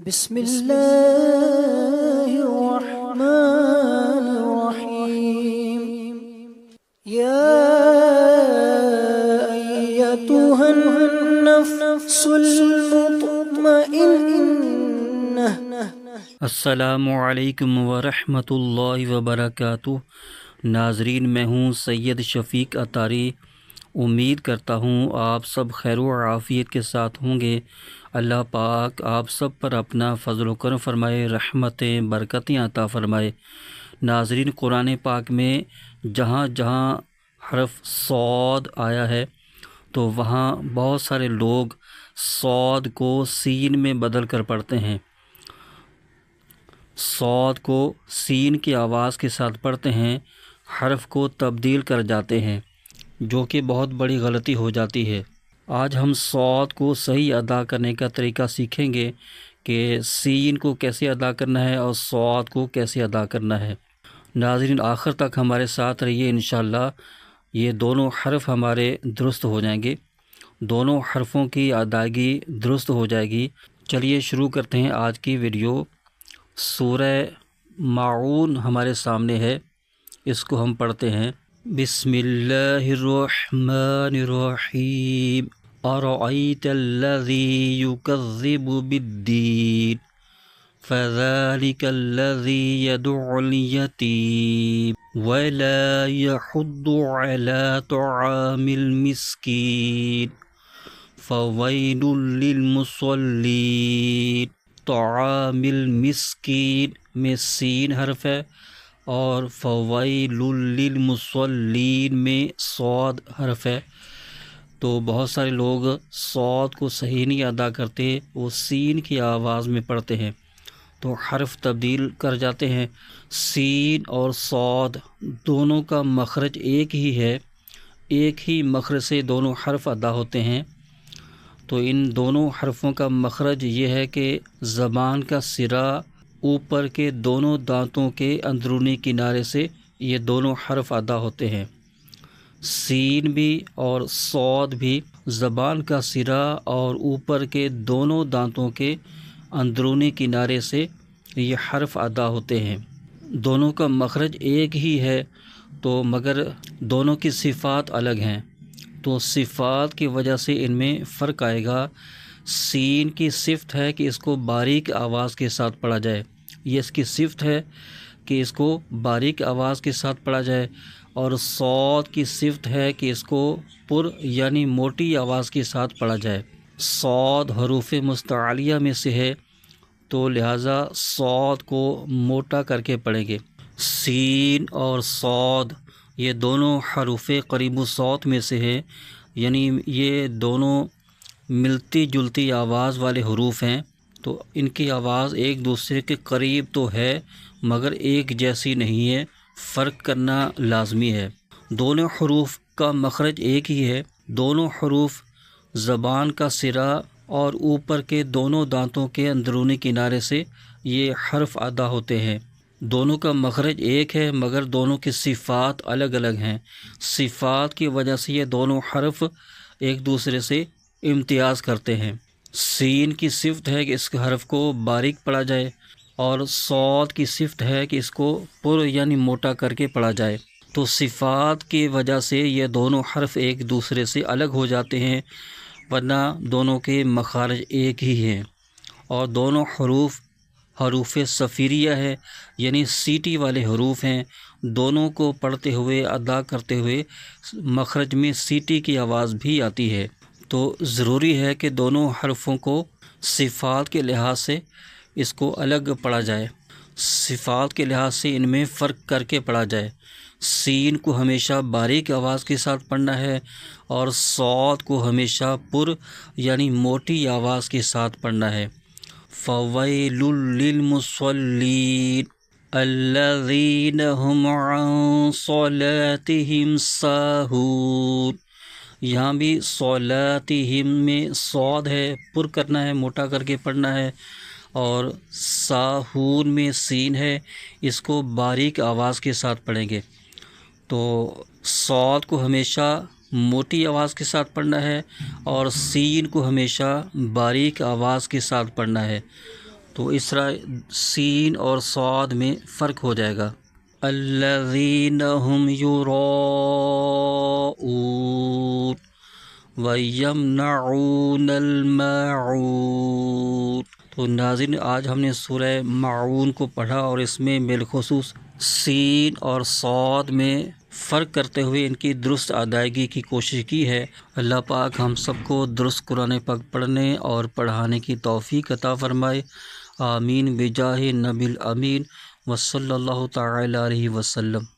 بسم الله الرحمن الرحيم. يا أيتها النفس المطمئنة. السلام علیکم ورحمۃ اللہ وبرکاتہ. ناظرین، میں ہوں سید شفیق اطاری. امید کرتا ہوں آپ سب خیر و عافیت کے ساتھ ہوں گے. اللہ پاک آپ سب پر اپنا فضل و کرم فرمائے، رحمتیں برکتیں عطا فرمائے. ناظرین، قرآن پاک میں جہاں جہاں حرف صاد آیا ہے تو وہاں بہت سارے لوگ صاد کو سین میں بدل کر پڑھتے ہیں. صاد کو سین کی آواز کے ساتھ پڑھتے ہیں، حرف کو تبدیل کر جاتے ہیں، جو کہ بہت بڑی غلطی ہو جاتی ہے. آج ہم صاد کو صحیح ادا کرنے کا طریقہ سیکھیں گے کہ سین کو کیسے ادا کرنا ہے اور صاد کو کیسے ادا کرنا ہے. ناظرین، آخر تک ہمارے ساتھ رہیے. انشاءاللہ یہ دونوں حرف ہمارے درست ہو جائیں گے، دونوں حرفوں کی ادائیگی درست ہو جائے گی. چلیے شروع کرتے ہیں آج کی ویڈیو. سورہ ماعون ہمارے سامنے ہے، اس کو ہم پڑھتے ہیں. بسم اللہ الرحمن الرحیم. ارأیت الذی یکذب بالدین فذلک الذی یدع الیتیم ولا یحض علی طعام المسکین فویل للمصلین. طعام المسکین میں سین حرف ہے اور فویل للمصلین میں صاد حرف ہے. تو بہت سارے لوگ صاد کو صحیح نہیں ادا کرتے، وہ سین کی آواز میں پڑھتے ہیں تو حرف تبدیل کر جاتے ہیں. سین اور صاد دونوں کا مخرج ایک ہی ہے، ایک ہی مخرج سے دونوں حرف ادا ہوتے ہیں. تو ان دونوں حرفوں کا مخرج یہ ہے کہ زبان کا سرا اوپر کے دونوں دانتوں کے اندرونی کنارے سے یہ دونوں حرف ادا ہوتے ہیں. سین بھی اور صاد بھی زبان کا سرا اور اوپر کے دونوں دانتوں کے اندرونی کنارے سے یہ حرف ادا ہوتے ہیں. دونوں کا مخرج ایک ہی ہے تو مگر دونوں کی صفات الگ ہیں، تو صفات کی وجہ سے ان میں فرق آئے گا. سین کی صفت ہے کہ اس کو باریک آواز کے ساتھ پڑھا جائے، یہ اس کی صفت ہے کہ اس کو باریک آواز کے ساتھ پڑھا جائے، اور صاد کی صفت ہے کہ اس کو پر یعنی موٹی آواز کے ساتھ پڑھا جائے. صاد حروف مستعلیہ میں سے ہے تو لہٰذا صاد کو موٹا کر کے پڑھیں گے. سین اور صاد یہ دونوں حروف قریب الصوت میں سے ہیں، یعنی یہ دونوں ملتی جلتی آواز والے حروف ہیں، تو ان کی آواز ایک دوسرے کے قریب تو ہے مگر ایک جیسی نہیں ہے، فرق کرنا لازمی ہے. دونوں حروف کا مخرج ایک ہی ہے. دونوں حروف زبان کا سرا اور اوپر کے دونوں دانتوں کے اندرونی کنارے سے یہ حرف ادا ہوتے ہیں. دونوں کا مخرج ایک ہے مگر دونوں کی صفات الگ الگ ہیں. صفات کی وجہ سے یہ دونوں حرف ایک دوسرے سے امتیاز کرتے ہیں. سین کی صفت ہے کہ اس حرف کو باریک پڑھا جائے، اور صاد کی صفت ہے کہ اس کو پر یعنی موٹا کر کے پڑھا جائے. تو صفات کی وجہ سے یہ دونوں حرف ایک دوسرے سے الگ ہو جاتے ہیں، ورنہ دونوں کے مخارج ایک ہی ہیں. اور دونوں حروف صفیریہ ہے، یعنی سیٹی والے حروف ہیں. دونوں کو پڑھتے ہوئے ادا کرتے ہوئے مخرج میں سیٹی کی آواز بھی آتی ہے. تو ضروری ہے کہ دونوں حرفوں کو صفات کے لحاظ سے اس کو الگ پڑھا جائے، صفات کے لحاظ سے ان میں فرق کر کے پڑھا جائے. سین کو ہمیشہ باریک آواز کے ساتھ پڑھنا ہے اور صاد کو ہمیشہ پر یعنی موٹی آواز کے ساتھ پڑھنا ہے. فویل للمصلین الذین هم عن صلاتهم ساہون. یہاں بھی صلاتہم میں صاد ہے، پر کرنا ہے، موٹا کر کے پڑھنا ہے، اور ساہون میں سین ہے، اس کو باریک آواز کے ساتھ پڑھیں گے. تو صاد کو ہمیشہ موٹی آواز کے ساتھ پڑھنا ہے اور سین کو ہمیشہ باریک آواز کے ساتھ پڑھنا ہے. تو اس طرح سین اور صاد میں فرق ہو جائے گا. الذین هم یراؤون وَيَمْنَعُونَ الْمَاعُونَ. تو ناظرین آج ہم نے سورہ معون کو پڑھا اور اس میں بالخصوص سین اور صاد میں فرق کرتے ہوئے ان کی درست ادائیگی کی کوشش کی ہے. اللہ پاک ہم سب کو درست قرآن پاک پڑھنے اور پڑھانے کی توفیق عطا فرمائے. آمین بجاہ نبی الامین وصلی اللہ تعالی علیہ وسلم.